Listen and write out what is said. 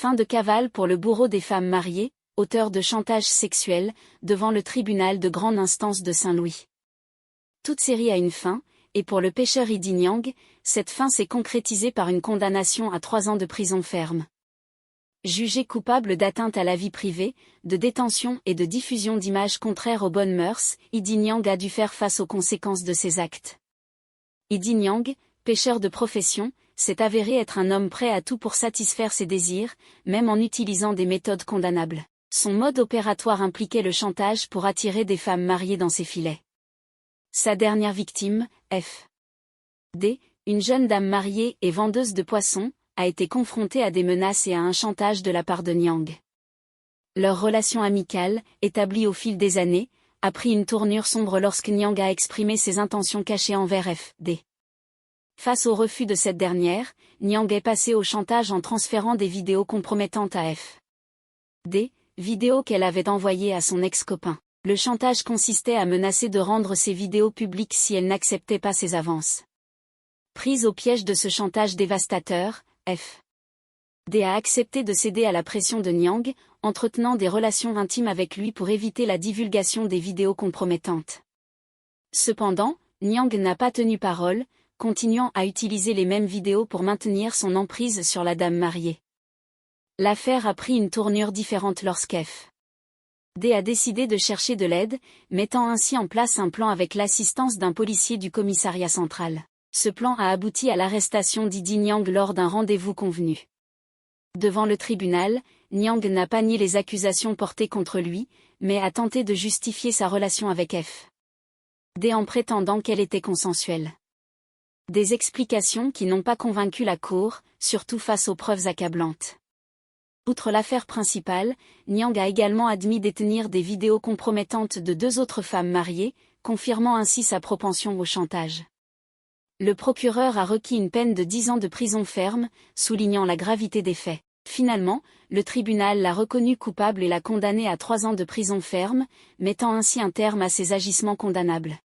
Fin de cavale pour le bourreau des femmes mariées, auteur de chantage sexuel, devant le tribunal de grande instance de Saint-Louis. Toute série a une fin, et pour le pêcheur Idi Niang, cette fin s'est concrétisée par une condamnation à 3 ans de prison ferme. Jugé coupable d'atteinte à la vie privée, de détention et de diffusion d'images contraires aux bonnes mœurs, Idi Niang a dû faire face aux conséquences de ses actes. Idi Niang, pêcheur de profession, s'est avéré être un homme prêt à tout pour satisfaire ses désirs, même en utilisant des méthodes condamnables. Son mode opératoire impliquait le chantage pour attirer des femmes mariées dans ses filets. Sa dernière victime, F. D., une jeune dame mariée et vendeuse de poissons, a été confrontée à des menaces et à un chantage de la part de Niang. Leur relation amicale, établie au fil des années, a pris une tournure sombre lorsque Niang a exprimé ses intentions cachées envers F. D. Face au refus de cette dernière, Niang est passé au chantage en transférant des vidéos compromettantes à F. D., vidéos qu'elle avait envoyées à son ex-copain. Le chantage consistait à menacer de rendre ces vidéos publiques si elle n'acceptait pas ses avances. Prise au piège de ce chantage dévastateur, F. D. a accepté de céder à la pression de Niang, entretenant des relations intimes avec lui pour éviter la divulgation des vidéos compromettantes. Cependant, Niang n'a pas tenu parole, continuant à utiliser les mêmes vidéos pour maintenir son emprise sur la dame mariée. L'affaire a pris une tournure différente lorsqu'F. D. a décidé de chercher de l'aide, mettant ainsi en place un plan avec l'assistance d'un policier du commissariat central. Ce plan a abouti à l'arrestation d'Idi Niang lors d'un rendez-vous convenu. Devant le tribunal, Niang n'a pas nié les accusations portées contre lui, mais a tenté de justifier sa relation avec F. D. en prétendant qu'elle était consensuelle. Des explications qui n'ont pas convaincu la cour, surtout face aux preuves accablantes. Outre l'affaire principale, Niang a également admis détenir des vidéos compromettantes de 2 autres femmes mariées, confirmant ainsi sa propension au chantage. Le procureur a requis une peine de 10 ans de prison ferme, soulignant la gravité des faits. Finalement, le tribunal l'a reconnu coupable et l'a condamné à 3 ans de prison ferme, mettant ainsi un terme à ses agissements condamnables.